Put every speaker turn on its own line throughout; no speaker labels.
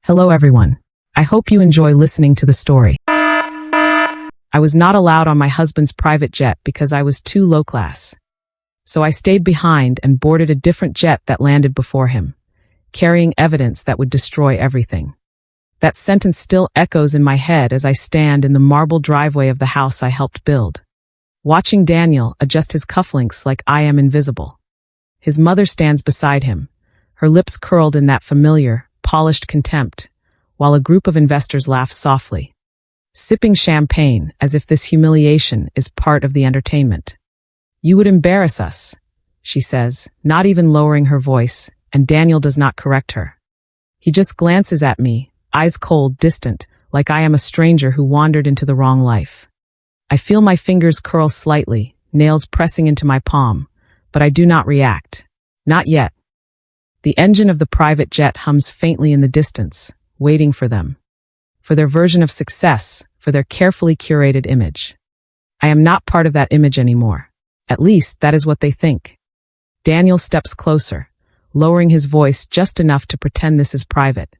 Hello everyone. I hope you enjoy listening to the story. I was not allowed on my husband's private jet because I was too low class. So I stayed behind and boarded a different jet that landed before him, carrying evidence that would destroy everything. That sentence still echoes in my head as I stand in the marble driveway of the house I helped build, watching Daniel adjust his cufflinks like I am invisible. His mother stands beside him, her lips curled in that familiar, polished contempt, while a group of investors laugh softly, sipping champagne as if this humiliation is part of the entertainment. "You would embarrass us," she says, not even lowering her voice, and Daniel does not correct her. He just glances at me, eyes cold, distant, like I am a stranger who wandered into the wrong life. I feel my fingers curl slightly, nails pressing into my palm, but I do not react. Not yet. The engine of the private jet hums faintly in the distance, waiting for them. For their version of success, for their carefully curated image. I am not part of that image anymore. At least, that is what they think. Daniel steps closer, lowering his voice just enough to pretend this is private.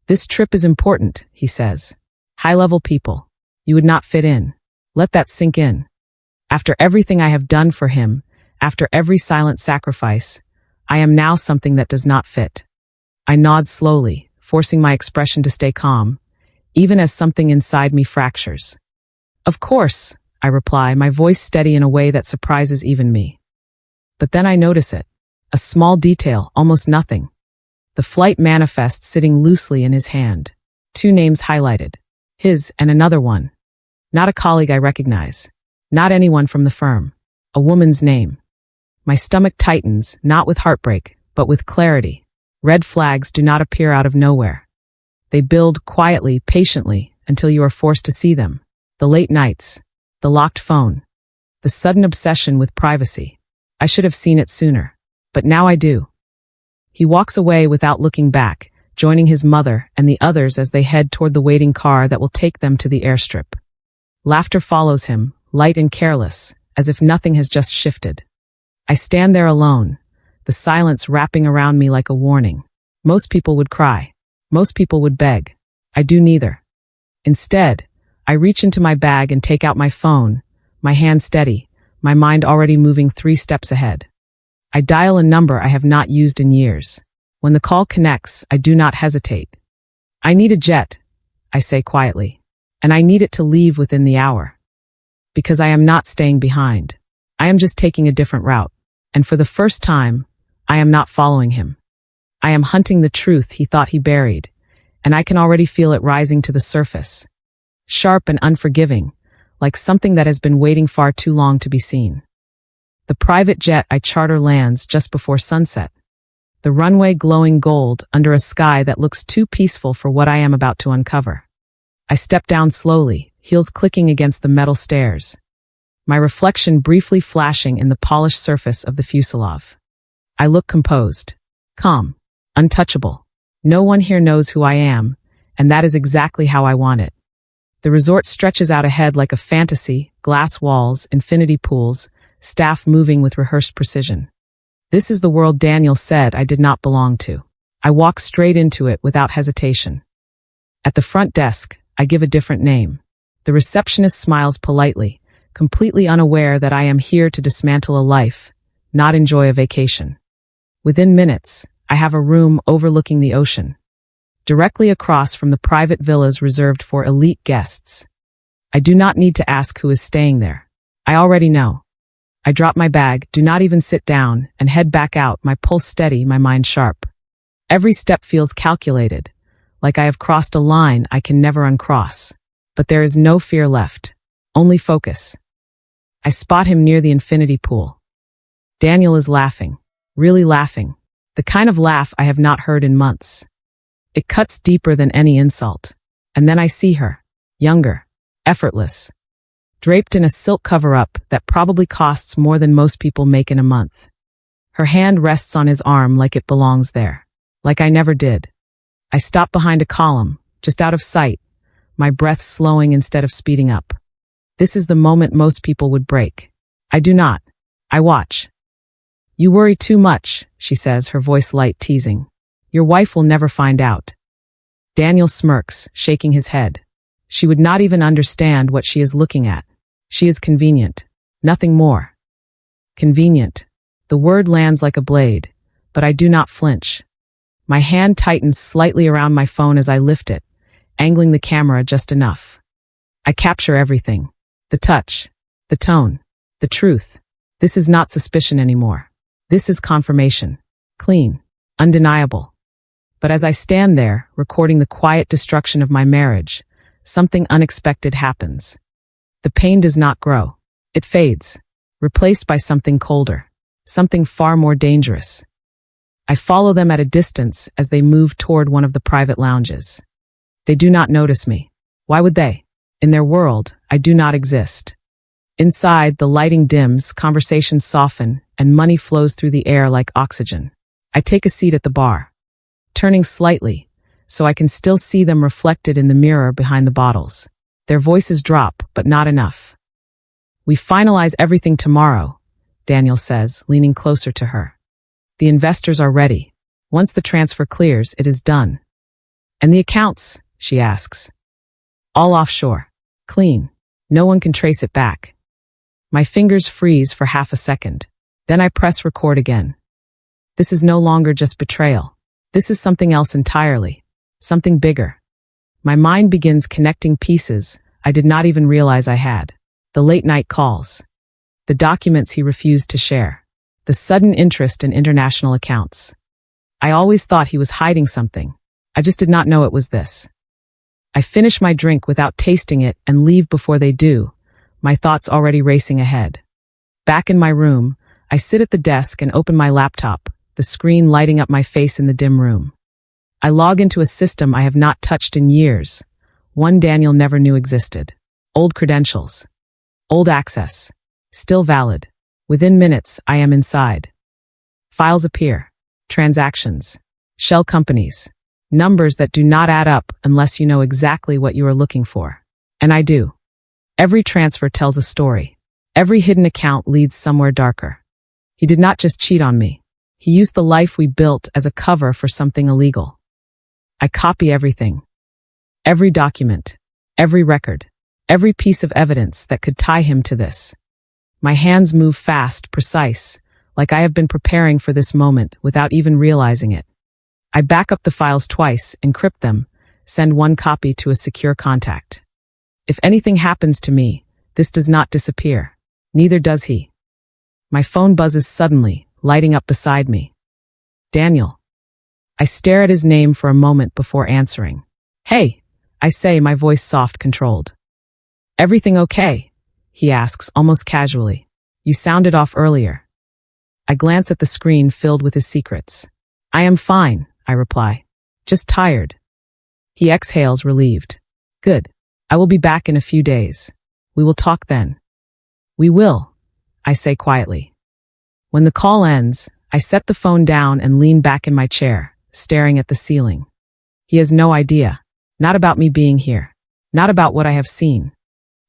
"This trip is important," he says. "High-level people. You would not fit in. Let that sink in. After everything I have done for him, after every silent sacrifice, I am now something that does not fit." I nod slowly, forcing my expression to stay calm, even as something inside me fractures. "Of course," I reply, my voice steady in a way that surprises even me. But then I notice it. A small detail, almost nothing. The flight manifest sitting loosely in his hand. 2 names highlighted. His and another one. Not a colleague I recognize. Not anyone from the firm. A woman's name. My stomach tightens, not with heartbreak, but with clarity. Red flags do not appear out of nowhere. They build quietly, patiently, until you are forced to see them. The late nights. The locked phone. The sudden obsession with privacy. I should have seen it sooner. But now I do. He walks away without looking back, joining his mother and the others as they head toward the waiting car that will take them to the airstrip. Laughter follows him, light and careless, as if nothing has just shifted. I stand there alone, the silence wrapping around me like a warning. Most people would cry. Most people would beg. I do neither. Instead, I reach into my bag and take out my phone, my hand steady, my mind already moving 3 steps ahead. I dial a number I have not used in years. When the call connects, I do not hesitate. "I need a jet," I say quietly, "and I need it to leave within the hour. Because I am not staying behind. I am just taking a different route. And for the first time, I am not following him. I am hunting the truth he thought he buried, and I can already feel it rising to the surface. Sharp and unforgiving, like something that has been waiting far too long to be seen." The private jet I charter lands just before sunset. The runway glowing gold under a sky that looks too peaceful for what I am about to uncover. I step down slowly, heels clicking against the metal stairs. My reflection briefly flashing in the polished surface of the fuselage. I look composed, calm, untouchable. No one here knows who I am, and that is exactly how I want it. The resort stretches out ahead like a fantasy, glass walls, infinity pools, staff moving with rehearsed precision. This is the world Daniel said I did not belong to. I walk straight into it without hesitation. At the front desk, I give a different name. The receptionist smiles politely, completely unaware that I am here to dismantle a life, not enjoy a vacation. Within minutes, I have a room overlooking the ocean, directly across from the private villas reserved for elite guests. I do not need to ask who is staying there. I already know. I drop my bag, do not even sit down, and head back out, my pulse steady, my mind sharp. Every step feels calculated, like I have crossed a line I can never uncross. But there is no fear left, only focus. I spot him near the infinity pool. Daniel is laughing, really laughing, the kind of laugh I have not heard in months. It cuts deeper than any insult. And then I see her, younger, effortless, draped in a silk cover-up that probably costs more than most people make in a month. Her hand rests on his arm like it belongs there, like I never did. I stop behind a column, just out of sight, my breath slowing instead of speeding up. This is the moment most people would break. I do not. I watch. "You worry too much," she says, her voice light, teasing. "Your wife will never find out." Daniel smirks, shaking his head. She would not even understand what she is looking at. She is convenient. Nothing more. Convenient. The word lands like a blade, but I do not flinch. My hand tightens slightly around my phone as I lift it, angling the camera just enough. I capture everything. The touch, the tone, the truth. This is not suspicion anymore. This is confirmation. Clean. Undeniable. But as I stand there, recording the quiet destruction of my marriage, something unexpected happens. The pain does not grow. It fades, replaced by something colder, something far more dangerous. I follow them at a distance as they move toward one of the private lounges. They do not notice me. Why would they? In their world, I do not exist. Inside, the lighting dims, conversations soften, and money flows through the air like oxygen. I take a seat at the bar, turning slightly, so I can still see them reflected in the mirror behind the bottles. Their voices drop, but not enough. We finalize everything tomorrow, Daniel says, leaning closer to her. The investors are ready. Once the transfer clears, it is done. And the accounts, she asks. All offshore. Clean. No one can trace it back. My fingers freeze for half a second. Then I press record again. This is no longer just betrayal. This is something else entirely. Something bigger. My mind begins connecting pieces I did not even realize I had. The late-night calls. The documents he refused to share. The sudden interest in international accounts. I always thought he was hiding something. I just did not know it was this. I finish my drink without tasting it and leave before they do, my thoughts already racing ahead. Back in my room, I sit at the desk and open my laptop, the screen lighting up my face in the dim room. I log into a system I have not touched in years, one Daniel never knew existed. Old credentials. Old access. Still valid. Within minutes, I am inside. Files appear. Transactions. Shell companies. Numbers that do not add up unless you know exactly what you are looking for. And I do. Every transfer tells a story. Every hidden account leads somewhere darker. He did not just cheat on me. He used the life we built as a cover for something illegal. I copy everything. Every document. Every record. Every piece of evidence that could tie him to this. My hands move fast, precise, like I have been preparing for this moment without even realizing it. I back up the files twice, encrypt them, send one copy to a secure contact. If anything happens to me, this does not disappear. Neither does he. My phone buzzes suddenly, lighting up beside me. Daniel. I stare at his name for a moment before answering. Hey, I say, my voice soft, controlled. Everything okay? He asks, almost casually. You sounded off earlier. I glance at the screen filled with his secrets. I am fine, I reply. Just tired. He exhales, relieved. Good. I will be back in a few days. We will talk then. We will, I say quietly. When the call ends, I set the phone down and lean back in my chair, staring at the ceiling. He has no idea. Not about me being here. Not about what I have seen.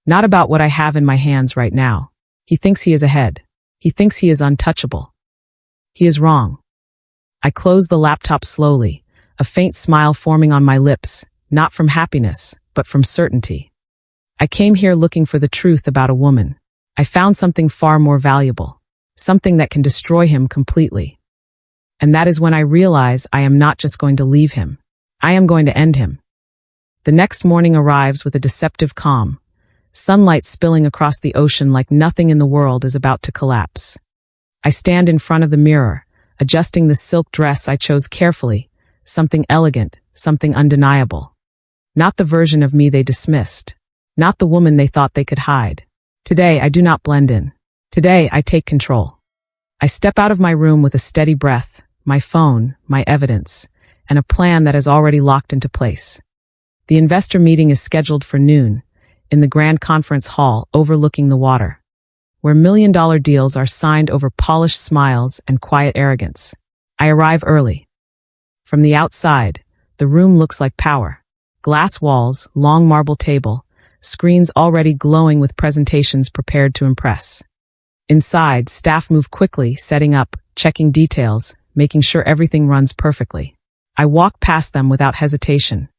Not about what I have in my hands right now. He thinks he is ahead. He thinks he is untouchable. He is wrong. I close the laptop slowly, a faint smile forming on my lips, not from happiness, but from certainty. I came here looking for the truth about a woman. I found something far more valuable, something that can destroy him completely. And that is when I realize I am not just going to leave him. I am going to end him. The next morning arrives with a deceptive calm, sunlight spilling across the ocean like nothing in the world is about to collapse. I stand in front of the mirror, adjusting the silk dress I chose carefully, something elegant, something undeniable. Not the version of me they dismissed. Not the woman they thought they could hide. Today, I do not blend in. Today, I take control. I step out of my room with a steady breath, my phone, my evidence, and a plan that has already locked into place. The investor meeting is scheduled for noon, in the grand conference hall overlooking the water, where million-dollar deals are signed over polished smiles and quiet arrogance. I arrive early. From the outside, the room looks like power. Glass walls, long marble table, screens already glowing with presentations prepared to impress. Inside, staff move quickly, setting up, checking details, making sure everything runs perfectly. I walk past them without hesitation.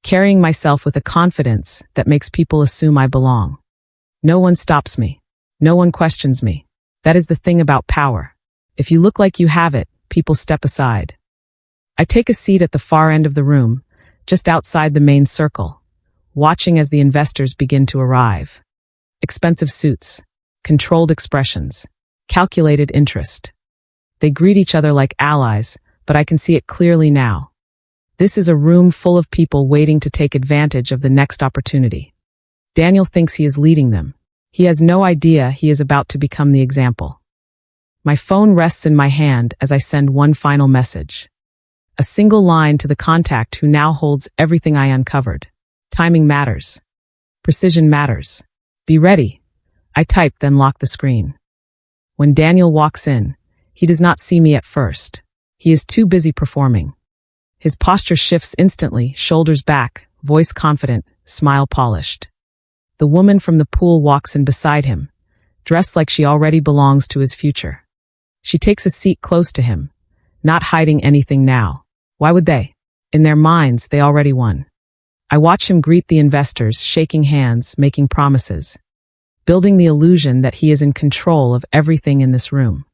carrying myself with a confidence that makes people assume I belong. No one stops me. No one questions me. That is the thing about power. If you look like you have it, people step aside. I take a seat at the far end of the room, just outside the main circle, watching as the investors begin to arrive. Expensive suits, controlled expressions, calculated interest. They greet each other like allies, but I can see it clearly now. This is a room full of people waiting to take advantage of the next opportunity. Daniel thinks he is leading them. He has no idea he is about to become the example. My phone rests in my hand as I send one final message. A single line to the contact who now holds everything I uncovered. Timing matters. Precision matters. Be ready. I type, then lock the screen. When Daniel walks in, he does not see me at first. He is too busy performing. His posture shifts instantly, shoulders back, voice confident, smile polished. The woman from the pool walks in beside him, dressed like she already belongs to his future. She takes a seat close to him, not hiding anything now. Why would they? In their minds, they already won. I watch him greet the investors, shaking hands, making promises, building the illusion that he is in control of everything in this room.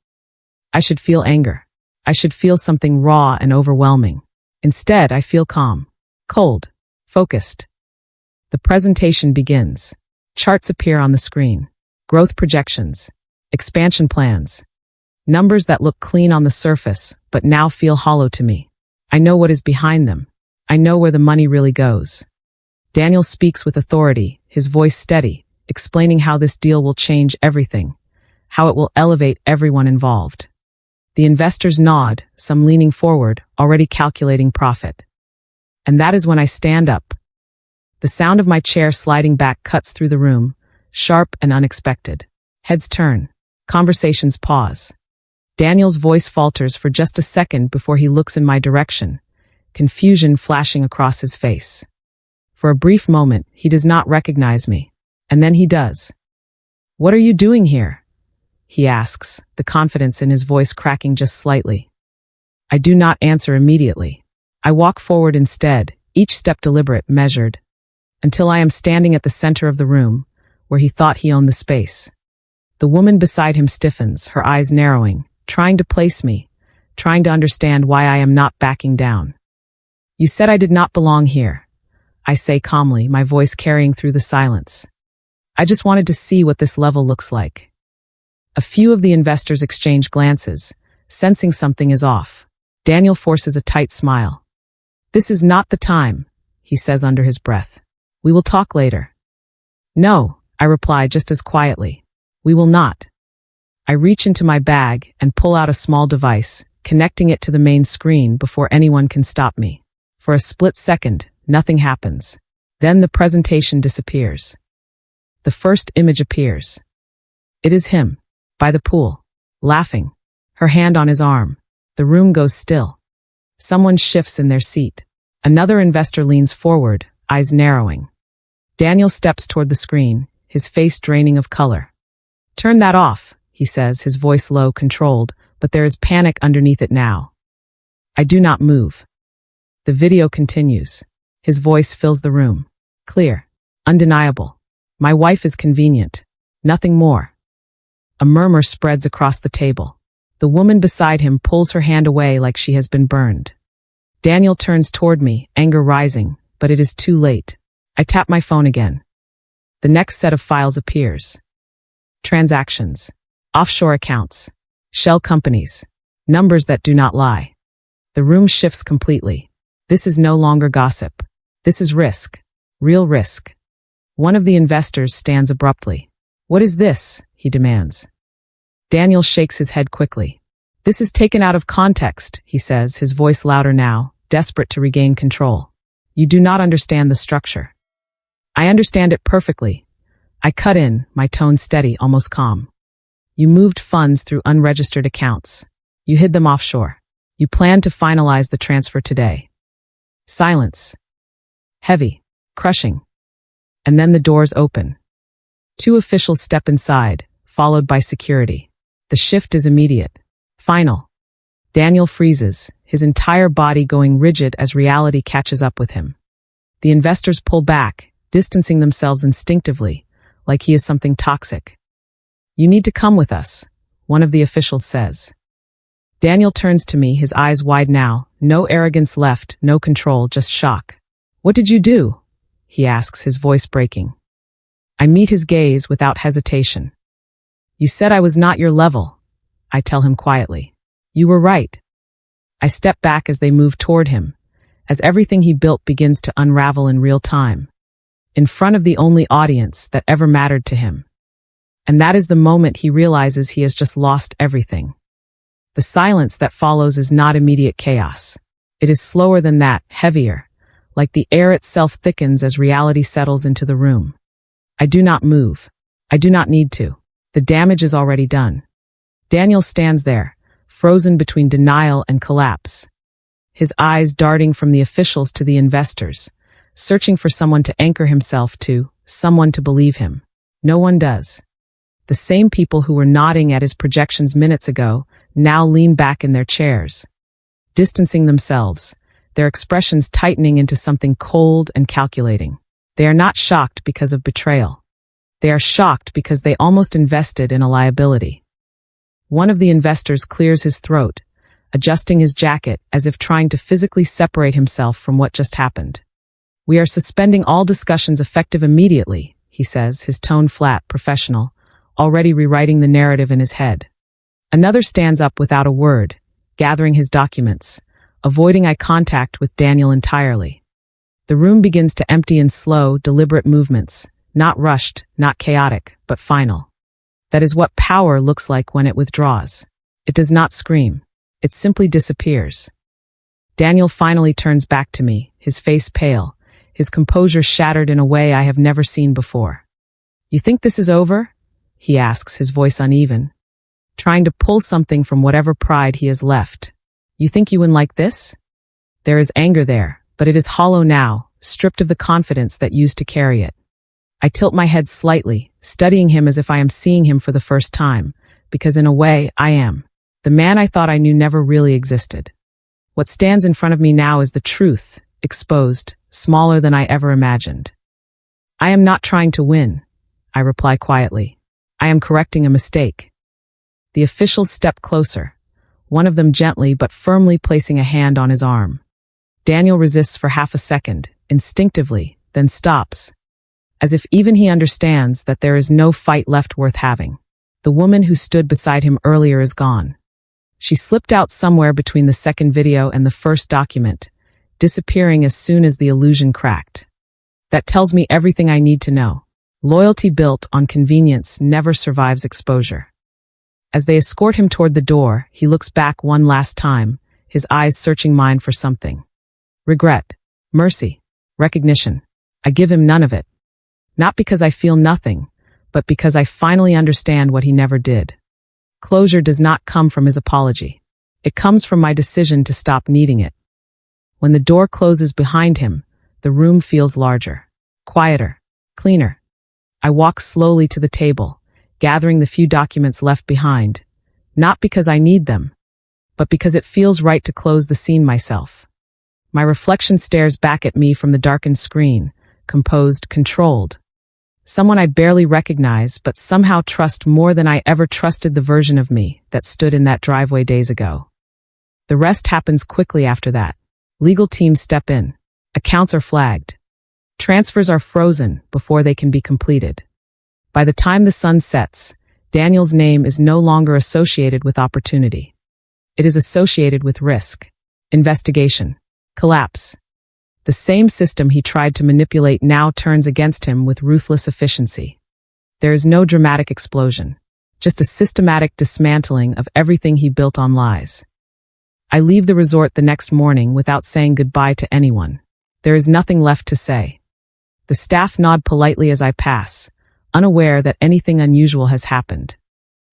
I should feel anger. I should feel something raw and overwhelming. Instead, I feel calm, cold, focused. The presentation begins. Charts appear on the screen. Growth projections, expansion plans, numbers that look clean on the surface, but now feel hollow to me. I know what is behind them. I know where the money really goes. Daniel speaks with authority, his voice steady, explaining how this deal will change everything, how it will elevate everyone involved. The investors nod, some leaning forward, already calculating profit. And that is when I stand up. The sound of my chair sliding back cuts through the room, sharp and unexpected. Heads turn. Conversations pause. Daniel's voice falters for just a second before he looks in my direction, confusion flashing across his face. For a brief moment, he does not recognize me. And then he does. "What are you doing here?" he asks, the confidence in his voice cracking just slightly. I do not answer immediately. I walk forward instead, each step deliberate, measured, until I am standing at the center of the room, where he thought he owned the space. The woman beside him stiffens, her eyes narrowing, trying to place me, trying to understand why I am not backing down. "You said I did not belong here," I say calmly, my voice carrying through the silence. "I just wanted to see what this level looks like." A few of the investors exchange glances, sensing something is off. Daniel forces a tight smile. "This is not the time," he says under his breath. "We will talk later." "No," I reply just as quietly. "We will not." I reach into my bag and pull out a small device, connecting it to the main screen before anyone can stop me. For a split second, nothing happens. Then the presentation disappears. The first image appears. It is him, by the pool, laughing, her hand on his arm. The room goes still. Someone shifts in their seat. Another investor leans forward, eyes narrowing. Daniel steps toward the screen, his face draining of color. "Turn that off," he says, his voice low, controlled, but there is panic underneath it now. I do not move. The video continues. His voice fills the room. Clear. Undeniable. My wife is convenient. Nothing more. A murmur spreads across the table. The woman beside him pulls her hand away like she has been burned. Daniel turns toward me, anger rising, but it is too late. I tap my phone again. The next set of files appears. Transactions. Offshore accounts. Shell companies. Numbers that do not lie. The room shifts completely. This is no longer gossip. This is risk. Real risk. One of the investors stands abruptly. "What is this?" he demands. Daniel shakes his head quickly. "This is taken out of context," he says, his voice louder now, desperate to regain control. "You do not understand the structure." "I understand it perfectly." I cut in, my tone steady, almost calm. "You moved funds through unregistered accounts. You hid them offshore. You planned to finalize the transfer today." Silence. Heavy. Crushing. And then the doors open. Two officials step inside, followed by security. The shift is immediate. Final. Daniel freezes, his entire body going rigid as reality catches up with him. The investors pull back, distancing themselves instinctively, like he is something toxic. "You need to come with us," one of the officials says. Daniel turns to me, his eyes wide now, no arrogance left, no control, just shock. "What did you do?" he asks, his voice breaking. I meet his gaze without hesitation. "You said I was not your level," I tell him quietly. "You were right." I step back as they move toward him, as everything he built begins to unravel in real time, in front of the only audience that ever mattered to him. And that is the moment he realizes he has just lost everything. The silence that follows is not immediate chaos. It is slower than that, heavier, like the air itself thickens as reality settles into the room. I do not move. I do not need to. The damage is already done. Daniel stands there, frozen between denial and collapse, his eyes darting from the officials to the investors, searching for someone to anchor himself to, someone to believe him. No one does. The same people who were nodding at his projections minutes ago now lean back in their chairs, distancing themselves, their expressions tightening into something cold and calculating. They are not shocked because of betrayal. They are shocked because they almost invested in a liability. One of the investors clears his throat, adjusting his jacket as if trying to physically separate himself from what just happened. "We are suspending all discussions effective immediately," he says, his tone flat, professional, already rewriting the narrative in his head. Another stands up without a word, gathering his documents, avoiding eye contact with Daniel entirely. The room begins to empty in slow, deliberate movements, not rushed, not chaotic, but final. That is what power looks like when it withdraws. It does not scream. It simply disappears. Daniel finally turns back to me, his face pale, his composure shattered in a way I have never seen before. "You think this is over?" he asks, his voice uneven, trying to pull something from whatever pride he has left. "You think you win like this?" There is anger there, but it is hollow now, stripped of the confidence that used to carry it. I tilt my head slightly, studying him as if I am seeing him for the first time, because in a way, I am. The man I thought I knew never really existed. What stands in front of me now is the truth, exposed, smaller than I ever imagined. "I am not trying to win," I reply quietly. "I am correcting a mistake." The officials step closer, one of them gently but firmly placing a hand on his arm. Daniel resists for half a second, instinctively, then stops, as if even he understands that there is no fight left worth having. The woman who stood beside him earlier is gone. She slipped out somewhere between the second video and the first document, disappearing as soon as the illusion cracked. That tells me everything I need to know. Loyalty built on convenience never survives exposure. As they escort him toward the door, he looks back one last time, his eyes searching mine for something. Regret, mercy, recognition. I give him none of it. Not because I feel nothing, but because I finally understand what he never did. Closure does not come from his apology. It comes from my decision to stop needing it. When the door closes behind him, the room feels larger, quieter, cleaner. I walk slowly to the table, gathering the few documents left behind, not because I need them, but because it feels right to close the scene myself. My reflection stares back at me from the darkened screen, composed, controlled. Someone I barely recognize, but somehow trust more than I ever trusted the version of me that stood in that driveway days ago. The rest happens quickly after that. Legal teams step in. Accounts are flagged. Transfers are frozen before they can be completed. By the time the sun sets, Daniel's name is no longer associated with opportunity. It is associated with risk, investigation, collapse. The same system he tried to manipulate now turns against him with ruthless efficiency. There is no dramatic explosion, just a systematic dismantling of everything he built on lies. I leave the resort the next morning without saying goodbye to anyone. There is nothing left to say. The staff nod politely as I pass, unaware that anything unusual has happened.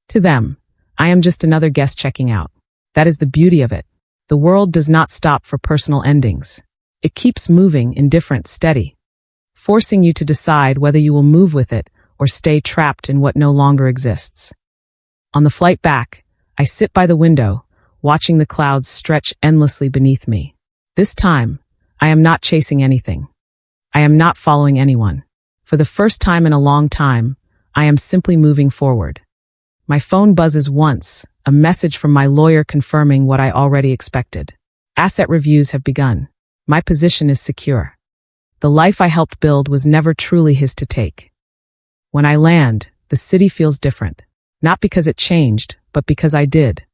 To them, I am just another guest checking out. That is the beauty of it. The world does not stop for personal endings. It keeps moving, indifferent, steady, forcing you to decide whether you will move with it or stay trapped in what no longer exists. On the flight back, I sit by the window, watching the clouds stretch endlessly beneath me. This time, I am not chasing anything. I am not following anyone. For the first time in a long time, I am simply moving forward. My phone buzzes once, a message from my lawyer confirming what I already expected. Asset reviews have begun. My position is secure. The life I helped build was never truly his to take. When I land, the city feels different. Not because it changed, but because I did.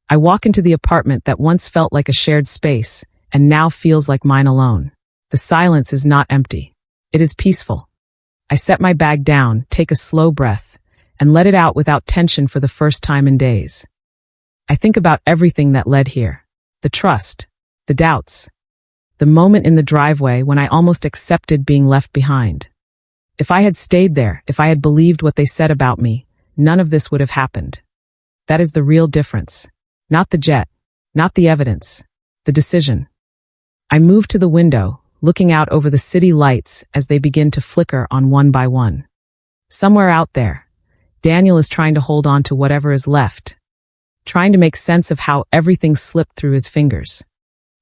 I walk into the apartment that once felt like a shared space, and now feels like mine alone. The silence is not empty. It is peaceful. I set my bag down, take a slow breath, and let it out without tension for the first time in days. I think about everything that led here. The trust, the doubts, the moment in the driveway when I almost accepted being left behind. If I had stayed there, if I had believed what they said about me, none of this would have happened. That is the real difference. Not the jet, not the evidence, the decision. I move to the window, looking out over the city lights as they begin to flicker on one by one. Somewhere out there, Daniel is trying to hold on to whatever is left, trying to make sense of how everything slipped through his fingers.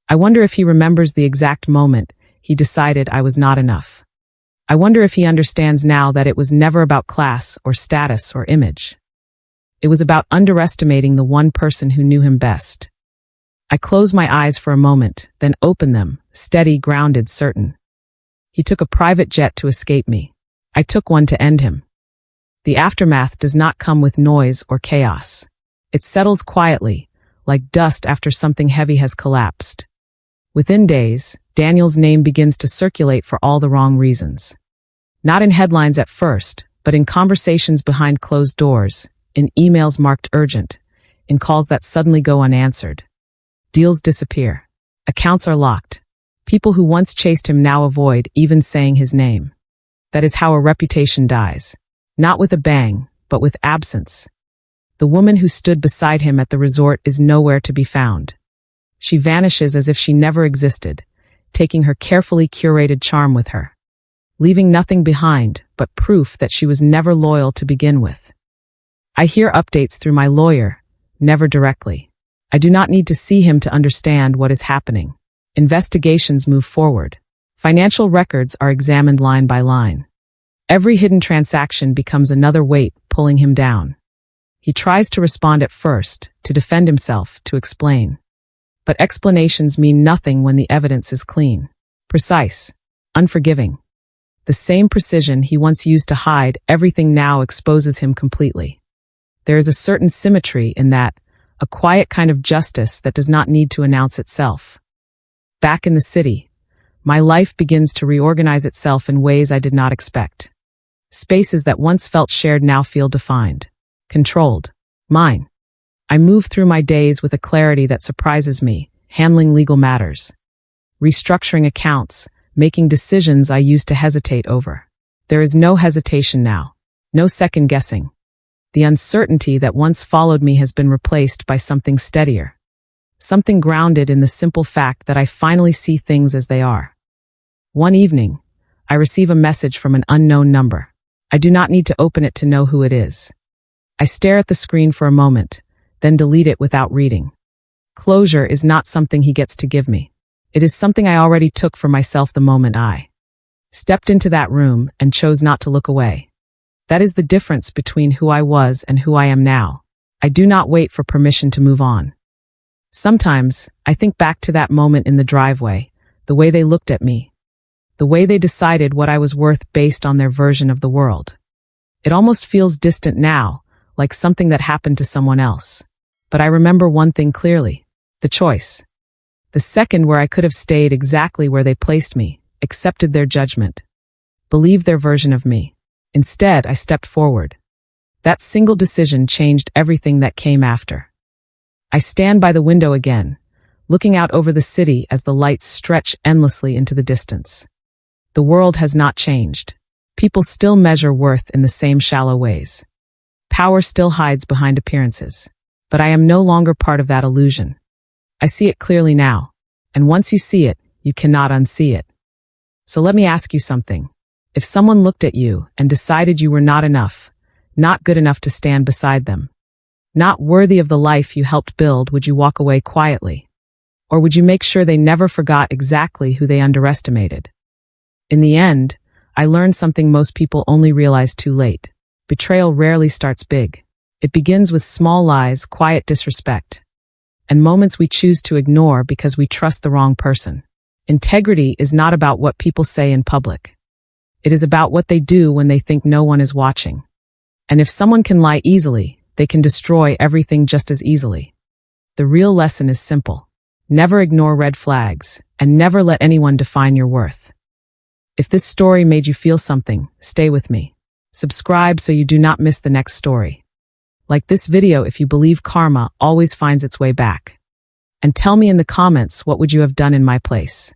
I wonder if he remembers the exact moment he decided I was not enough. I wonder if he understands now that it was never about class or status or image. It was about underestimating the one person who knew him best. I close my eyes for a moment, then open them, steady, grounded, certain. He took a private jet to escape me. I took one to end him. The aftermath does not come with noise or chaos. It settles quietly, like dust after something heavy has collapsed. Within days, Daniel's name begins to circulate for all the wrong reasons. Not in headlines at first, but in conversations behind closed doors, in emails marked urgent, in calls that suddenly go unanswered. Deals disappear. Accounts are locked. People who once chased him now avoid even saying his name. That is how a reputation dies. Not with a bang, but with absence. The woman who stood beside him at the resort is nowhere to be found. She vanishes as if she never existed, taking her carefully curated charm with her, leaving nothing behind but proof that she was never loyal to begin with. I hear updates through my lawyer, never directly. I do not need to see him to understand what is happening. Investigations move forward. Financial records are examined line by line. Every hidden transaction becomes another weight pulling him down. He tries to respond at first, to defend himself, to explain. But explanations mean nothing when the evidence is clean, precise, unforgiving. The same precision he once used to hide everything now exposes him completely. There is a certain symmetry in that, a quiet kind of justice that does not need to announce itself. Back in the city, my life begins to reorganize itself in ways I did not expect. Spaces that once felt shared now feel defined, controlled, mine. I move through my days with a clarity that surprises me, handling legal matters, restructuring accounts, making decisions I used to hesitate over. There is no hesitation now, no second guessing. The uncertainty that once followed me has been replaced by something steadier, something grounded in the simple fact that I finally see things as they are. One evening, I receive a message from an unknown number. I do not need to open it to know who it is. I stare at the screen for a moment, then delete it without reading. Closure is not something he gets to give me. It is something I already took for myself the moment I stepped into that room and chose not to look away. That is the difference between who I was and who I am now. I do not wait for permission to move on. Sometimes, I think back to that moment in the driveway, the way they looked at me, the way they decided what I was worth based on their version of the world. It almost feels distant now, like something that happened to someone else. But I remember one thing clearly, the choice. The second where I could have stayed exactly where they placed me, accepted their judgment, believed their version of me. Instead, I stepped forward. That single decision changed everything that came after. I stand by the window again, looking out over the city as the lights stretch endlessly into the distance. The world has not changed. People still measure worth in the same shallow ways. Power still hides behind appearances. But I am no longer part of that illusion. I see it clearly now, and once you see it, you cannot unsee it. So let me ask you something. If someone looked at you and decided you were not enough, not good enough to stand beside them, not worthy of the life you helped build, would you walk away quietly? Or would you make sure they never forgot exactly who they underestimated? In the end, I learned something most people only realize too late. Betrayal rarely starts big. It begins with small lies, quiet disrespect, and moments we choose to ignore because we trust the wrong person. Integrity is not about what people say in public. It is about what they do when they think no one is watching. And if someone can lie easily, they can destroy everything just as easily. The real lesson is simple. Never ignore red flags, and never let anyone define your worth. If this story made you feel something, stay with me. Subscribe so you do not miss the next story. Like this video if you believe karma always finds its way back. And tell me in the comments what would you have done in my place.